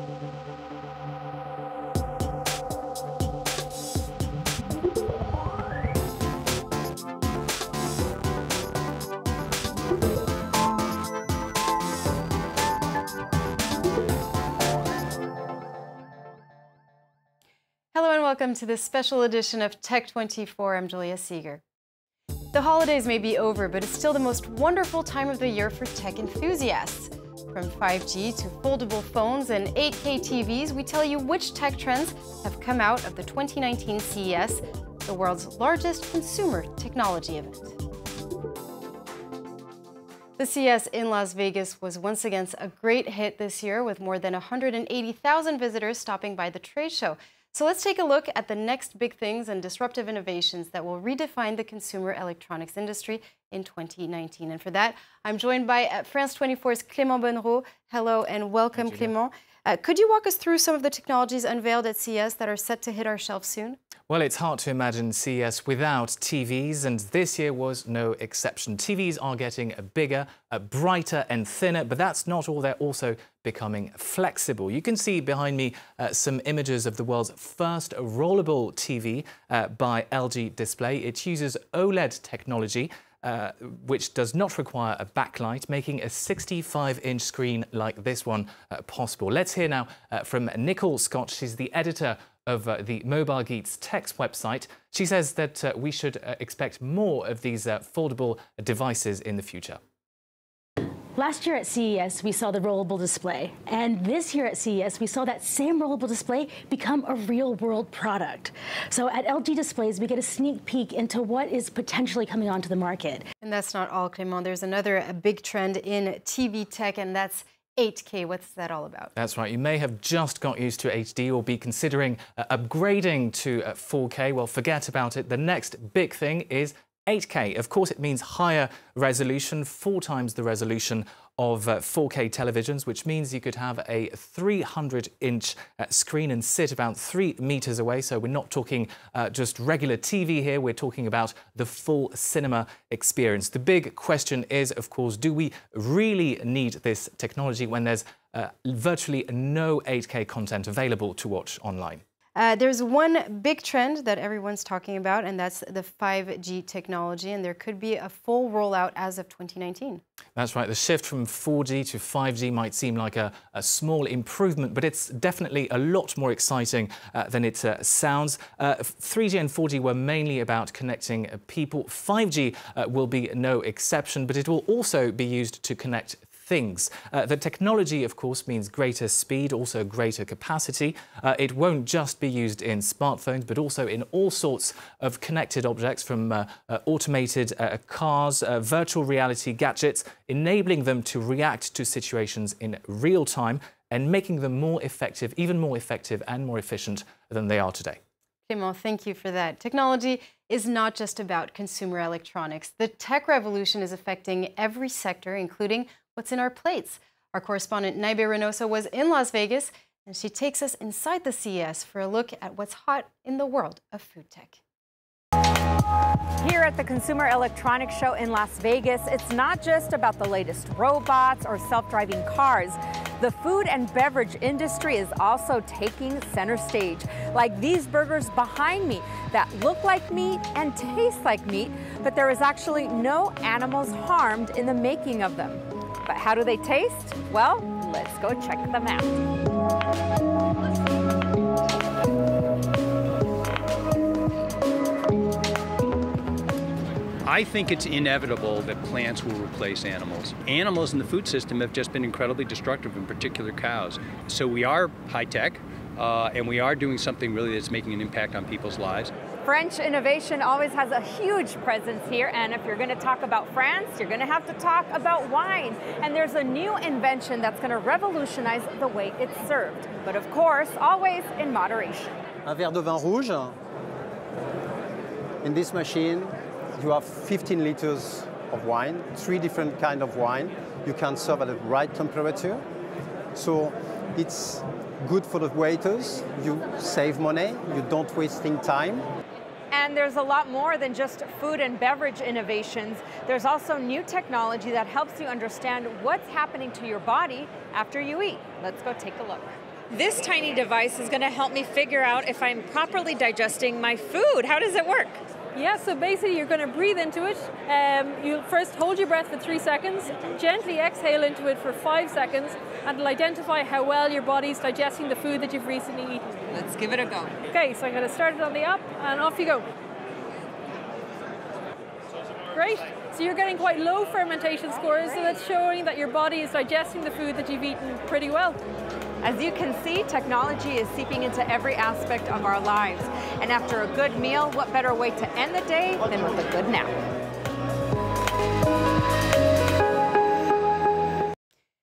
Hello and welcome to this special edition of Tech 24. I'm Julia Seeger. The holidays may be over, but it's still the most wonderful time of the year for tech enthusiasts. From 5G to foldable phones and 8K TVs, we tell you which tech trends have come out of the 2019 CES, the world's largest consumer technology event. The CES in Las Vegas was once again a great hit this year, with more than 180,000 visitors stopping by the trade show. So let's take a look at the next big things and disruptive innovations that will redefine the consumer electronics industry in 2019. And for that, I'm joined by France 24's Clément Bonnereau. Hello and welcome, Clément. Could you walk us through some of the technologies unveiled at CES that are set to hit our shelves soon? Well, it's hard to imagine CES without TVs, and this year was no exception. TVs are getting bigger, brighter and thinner, but that's not all. They're also becoming flexible. You can see behind me some images of the world's first rollable TV by LG Display. It uses OLED technology, which does not require a backlight, making a 65-inch screen like this one possible. Let's hear now from Nicole Scott. She's the editor of the Mobile Geeks Tech's website. She says that we should expect more of these foldable devices in the future. Last year at CES, we saw the rollable display, and this year at CES, we saw that same rollable display become a real-world product. So at LG Displays, we get a sneak peek into what is potentially coming onto the market. And that's not all, Clément. There's another big trend in TV tech, and that's 8K. What's that all about? That's right. You may have just got used to HD or be considering upgrading to 4K. Well, forget about it. The next big thing is 8K. Of course, it means higher resolution, 4 times the resolution of 4K televisions, which means you could have a 300-inch screen and sit about 3 meters away. So we're not talking just regular TV here. We're talking about the full cinema experience. The big question is, of course, do we really need this technology when there's virtually no 8K content available to watch online? There's one big trend that everyone's talking about, and that's the 5G technology, and there could be a full rollout as of 2019. That's right. The shift from 4G to 5G might seem like a small improvement, but it's definitely a lot more exciting than it sounds. 3G and 4G were mainly about connecting people. 5G will be no exception, but it will also be used to connect things. The technology, of course, means greater speed, also greater capacity. It won't just be used in smartphones, but also in all sorts of connected objects, from automated cars, virtual reality gadgets, enabling them to react to situations in real time and making them more effective, even more effective and more efficient than they are today. Clément, thank you for that. Technology is not just about consumer electronics. The tech revolution is affecting every sector, including what's in our plates. Our correspondent Naibe Reynoso was in Las Vegas, and she takes us inside the CES for a look at what's hot in the world of food tech. Here at the Consumer Electronics Show in Las Vegas, it's not just about the latest robots or self-driving cars. The food and beverage industry is also taking center stage, like these burgers behind me that look like meat and taste like meat, but there is actually no animals harmed in the making of them. But how do they taste? Well, let's go check them out. I think it's inevitable that plants will replace animals. Animals in the food system have just been incredibly destructive, in particular cows. So we are high-tech, and we are doing something really that's making an impact on people's lives. French innovation always has a huge presence here, and if you're going to talk about France, you're going to have to talk about wine. And there's a new invention that's going to revolutionize the way it's served. But of course, always in moderation. Un verre de vin rouge. In this machine, you have 15 liters of wine, 3 different kinds of wine. You can serve at the right temperature. So it's good for the waiters. You save money. You don't wasting time. And there's a lot more than just food and beverage innovations. There's also new technology that helps you understand what's happening to your body after you eat. Let's go take a look. This tiny device is going to help me figure out if I'm properly digesting my food. How does it work? Yeah, so basically you're going to breathe into it. You'll first hold your breath for 3 seconds, gently exhale into it for 5 seconds, and it'll identify how well your body's digesting the food that you've recently eaten. Let's give it a go. Okay, so I'm going to start it on the app, and off you go. Great. So you're getting quite low fermentation scores, so that's showing that your body is digesting the food that you've eaten pretty well. As you can see, technology is seeping into every aspect of our lives. And after a good meal, what better way to end the day than with a good nap?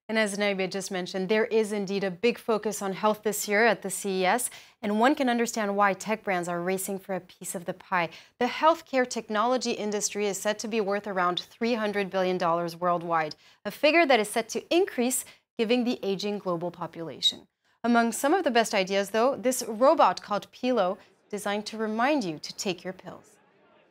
And as Naibia just mentioned, there is indeed a big focus on health this year at the CES, and one can understand why tech brands are racing for a piece of the pie. The healthcare technology industry is set to be worth around $300 billion worldwide, a figure that is set to increase given the aging global population. Among some of the best ideas, though, this robot called Pilo, designed to remind you to take your pills.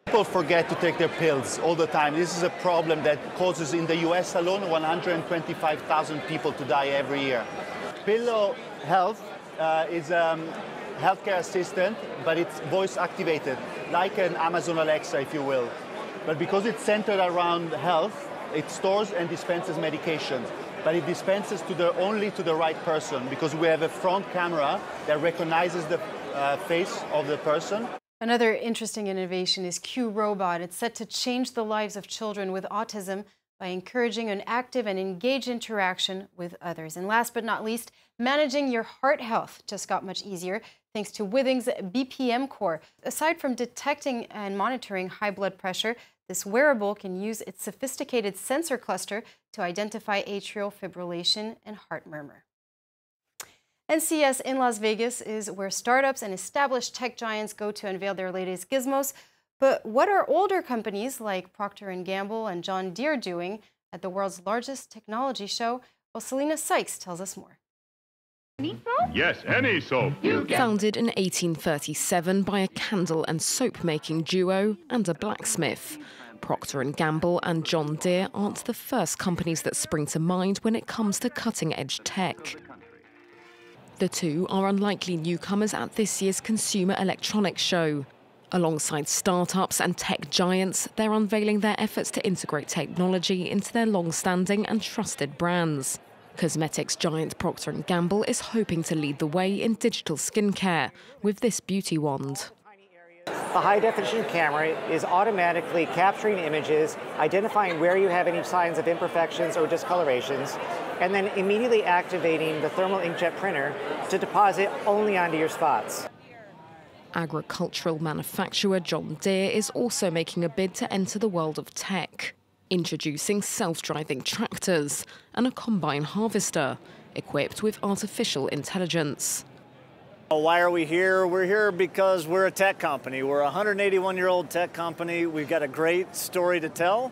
People forget to take their pills all the time. This is a problem that causes, in the US alone, 125,000 people to die every year. Pilo Health is a healthcare assistant, but it's voice activated, like an Amazon Alexa, if you will. But because it's centered around health, it stores and dispenses medications. But it dispenses only to the right person, because we have a front camera that recognizes the face of the person. Another interesting innovation is Q Robot. It's set to change the lives of children with autism by encouraging an active and engaged interaction with others. And last but not least, managing your heart health just got much easier thanks to Withings BPM Core. Aside from detecting and monitoring high blood pressure, this wearable can use its sophisticated sensor cluster to identify atrial fibrillation and heart murmur. And CES in Las Vegas is where startups and established tech giants go to unveil their latest gizmos. But what are older companies like Procter & Gamble and John Deere doing at the world's largest technology show? Well, Selena Sykes tells us more. Yes, any soap. Founded in 1837 by a candle and soap-making duo and a blacksmith, Procter & Gamble and John Deere aren't the first companies that spring to mind when it comes to cutting-edge tech. The two are unlikely newcomers at this year's Consumer Electronics Show. Alongside startups and tech giants, they're unveiling their efforts to integrate technology into their long-standing and trusted brands. Cosmetics giant Procter & Gamble is hoping to lead the way in digital skincare with this beauty wand. The high-definition camera is automatically capturing images, identifying where you have any signs of imperfections or discolorations, and then immediately activating the thermal inkjet printer to deposit only onto your spots. Agricultural manufacturer John Deere is also making a bid to enter the world of tech, introducing self-driving tractors and a combine harvester equipped with artificial intelligence. Why are we here? We're here because we're a tech company. We're a 181-year-old tech company. We've got a great story to tell.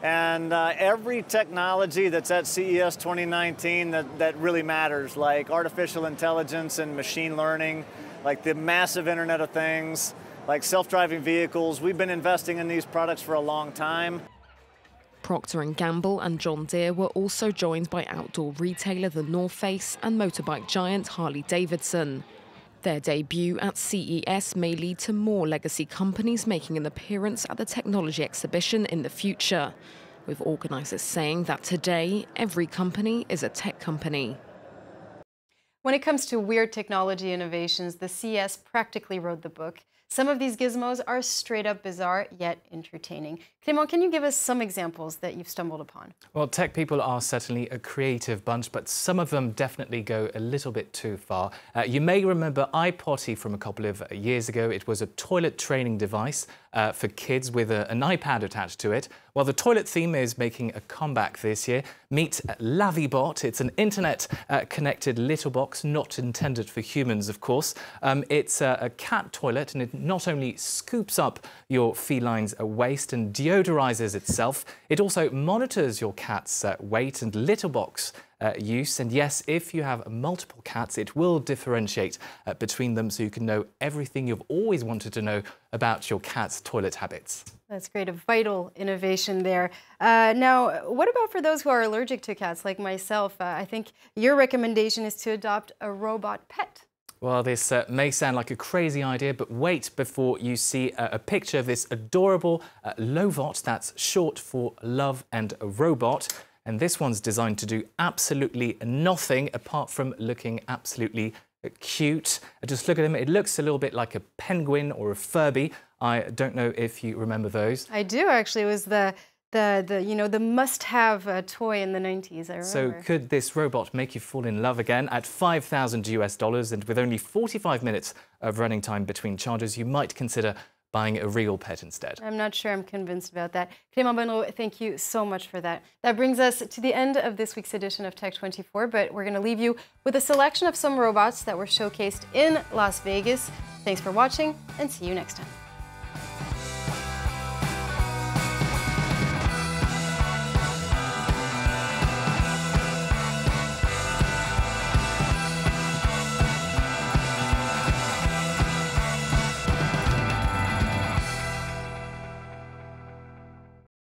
And every technology that's at CES 2019 that really matters, like artificial intelligence and machine learning, like the massive Internet of Things, like self-driving vehicles, we've been investing in these products for a long time. Procter & Gamble and John Deere were also joined by outdoor retailer The North Face and motorbike giant Harley-Davidson. Their debut at CES may lead to more legacy companies making an appearance at the technology exhibition in the future, with organisers saying that today every company is a tech company. When it comes to weird technology innovations, the CES practically wrote the book. Some of these gizmos are straight up bizarre, yet entertaining. Clément, can you give us some examples that you've stumbled upon? Well, tech people are certainly a creative bunch, but some of them definitely go a little bit too far. You may remember iPotty from a couple of years ago. It was a toilet training device for kids with an iPad attached to it. Well, the toilet theme is making a comeback this year. Meet Lavibot. It's an internet-connected litter box, not intended for humans, of course. It's a cat toilet, and it not only scoops up your feline's waste and deodorizes itself, it also monitors your cat's weight and litter box use. And yes, if you have multiple cats, it will differentiate between them so you can know everything you've always wanted to know about your cat's toilet habits. That's great, a vital innovation there. Now, what about for those who are allergic to cats like myself? I think your recommendation is to adopt a robot pet. Well, this may sound like a crazy idea, but wait before you see a picture of this adorable Lovot, that's short for Love and a Robot. And this one's designed to do absolutely nothing apart from looking absolutely cute. Just look at him. It looks a little bit like a penguin or a Furby. I don't know if you remember those. I do, actually. It was the must-have toy in the 90s, I remember. So could this robot make you fall in love again? At $5,000 US, and with only 45 minutes of running time between charges, you might consider buying a real pet instead. I'm not sure I'm convinced about that. Clément Bonneau, thank you so much for that. That brings us to the end of this week's edition of Tech24, but we're going to leave you with a selection of some robots that were showcased in Las Vegas. Thanks for watching, and see you next time.